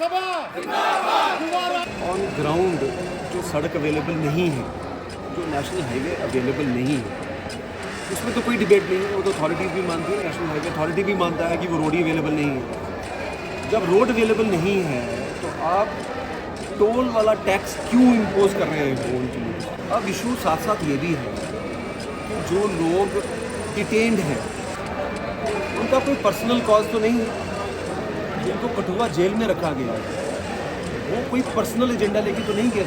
On ground जो सड़क available नहीं है, जो नेशनल हाईवे अवेलेबल नहीं है, उसमें तो कोई डिबेट नहीं है। वो तो अथॉरिटीज़ भी मानती है, नेशनल हाईवे अथॉरिटी भी मानता है कि वो रोड ही अवेलेबल नहीं है। जब रोड अवेलेबल नहीं है तो आप टोल वाला टैक्स क्यों इम्पोज कर रहे हैं उनके लिए? अब इशू साथ साथ ये भी है कि जो लोग डिटेन्ड हैं उनका कोई पर्सनल कॉज तो नहीं है। जिनको कठुआ जेल में रखा गया है वो कोई पर्सनल एजेंडा लेके तो नहीं गया।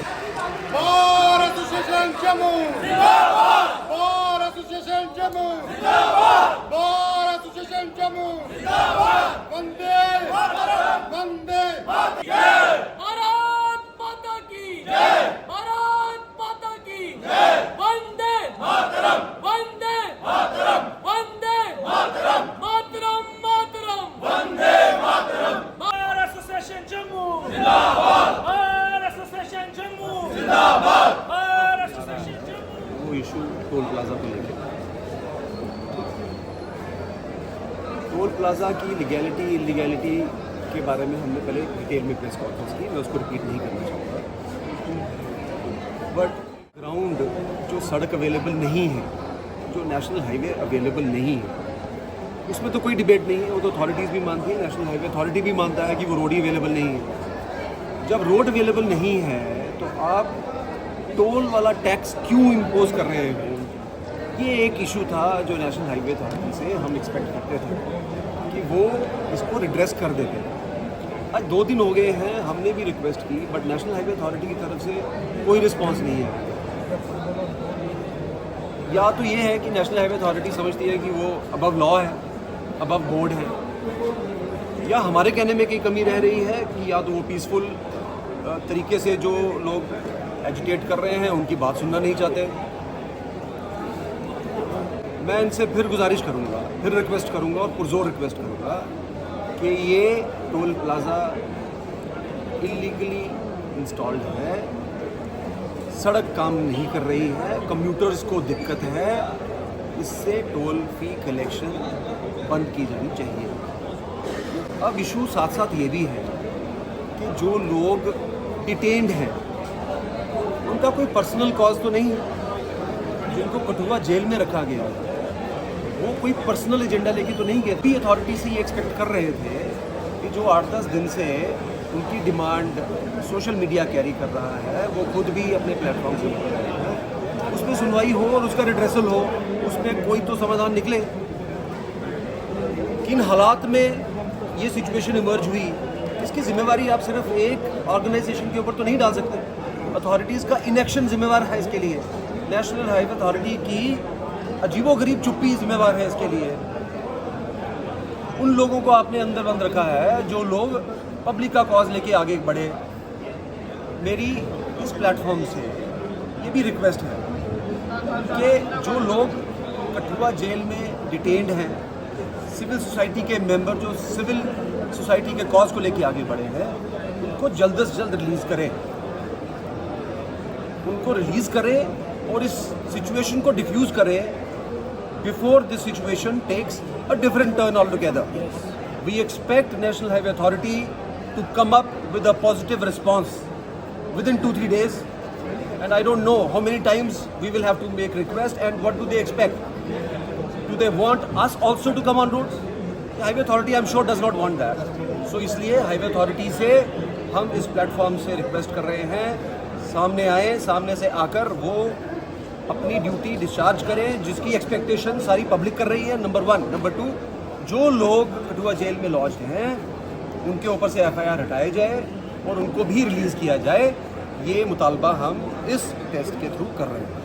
बार एसोसिएशन जम्मू जिंदाबाद, बार एसोसिएशन जम्मू जिंदाबाद, बार एसोसिएशन जम्मू जिंदाबाद। वंदे मातरम, वंदे मातरम, भारत माता की जय, भारत माता की जय, वंदे मातरम, वंदे मातरम, वंदे मातरम, मातरम मातरम, वंदे मातरम। बार एसोसिएशन जम्मू जिंदाबाद, बार एसोसिएशन जम्मू जिंदाबाद, बार एसोसिएशन जम्मू। वो इशू टोल प्लाजा को लेकर, टोल प्लाजा की लीगैलिटी इलीगैलिटी के बारे में हमने पहले डिटेल में प्रेस कॉन्फ्रेंस की, मैं उसको रिपीट नहीं करना चाहूँगा। बट ग्राउंड जो सड़क अवेलेबल नहीं है, जो नेशनल हाईवे अवेलेबल नहीं है, उसमें तो कोई डिबेट नहीं है। वो तो अथॉरिटीज़ भी मानती है, नेशनल हाईवे अथॉरिटी भी मानता है कि वो रोड ही अवेलेबल नहीं है। जब रोड अवेलेबल नहीं है तो आप टोल वाला टैक्स क्यों इम्पोज कर रहे हैं? ये एक इशू था जो नेशनल हाईवे अथॉरिटी से हम एक्सपेक्ट करते थे कि वो इसको रिड्रेस कर देते। आज 2 दिन हो गए हैं, हमने भी रिक्वेस्ट की, बट नेशनल हाईवे अथॉरिटी की तरफ से कोई रिस्पांस नहीं है। या तो ये है कि नेशनल हाईवे अथॉरिटी समझती है कि वो अबव लॉ है, अबव बोर्ड है, या हमारे कहने में कहीं कमी रह रही है कि या तो वो पीसफुल तरीके से जो लोग एजिटेट कर रहे हैं उनकी बात सुनना नहीं चाहते। मैं इनसे फिर गुजारिश करूंगा, फिर रिक्वेस्ट करूंगा और पुरजोर रिक्वेस्ट करूंगा कि ये टोल प्लाजा इलीगली इंस्टॉल्ड है, सड़क काम नहीं कर रही है, कम्यूटर्स को दिक्कत है, इससे टोल फी कलेक्शन बंद की जानी चाहिए। अब इशू साथ साथ ये भी है कि जो लोग डिटेन्ड हैं उनका कोई पर्सनल कॉज तो नहीं है। जिनको कठुआ जेल में रखा गया है वो कोई पर्सनल एजेंडा लेके तो नहीं गया। भी अथॉरिटी से ये एक्सपेक्ट कर रहे थे कि जो 8-10 दिन से उनकी डिमांड सोशल मीडिया कैरी कर रहा है, वो खुद भी अपने प्लेटफॉर्म से कर रहे हैं, उसमें सुनवाई हो और उसका रिड्रेसल हो, उसमें कोई तो समाधान निकले। किन हालात में ये सिचुएशन इमर्ज हुई, इसकी जिम्मेवारी आप सिर्फ एक ऑर्गेनाइजेशन के ऊपर तो नहीं डाल सकते। अथॉरिटीज़ का इनएक्शन जिम्मेवार है इसके लिए, नेशनल हाईवे अथॉरिटी की अजीबोगरीब चुप्पी जिम्मेवार है इसके लिए। उन लोगों को आपने अंदर बंद रखा है जो लोग पब्लिक का कॉज लेके आगे बढ़े। मेरी इस प्लेटफॉर्म से ये भी रिक्वेस्ट है कि जो लोग कठुआ जेल में डिटेन्ड हैं, सिविल सोसाइटी के मेंबर जो सिविल सोसाइटी के कॉज को लेके आगे बढ़े हैं, उनको जल्द से जल्द रिलीज़ करें, उनको रिलीज़ करें और इस सिचुएशन को डिफ्यूज़ करें before this situation takes a different turn all together. We expect national highway authority to come up with a positive response within 2-3 days, and I don't know how many times we will have to make request and what do they expect. Do they want us also to come on roads? The highway authority I'm sure does not want that. So इसलिए highway authority से हम इस platform से request कर रहे हैं, सामने आए, सामने से आकर वो अपनी ड्यूटी डिस्चार्ज करें जिसकी एक्सपेक्टेशन सारी पब्लिक कर रही है, नंबर 1। नंबर 2, जो लोग कठुआ जेल में लॉज्ड हैं उनके ऊपर से FIR हटाए जाए और उनको भी रिलीज़ किया जाए। ये मुतालबा हम इस टेस्ट के थ्रू कर रहे हैं।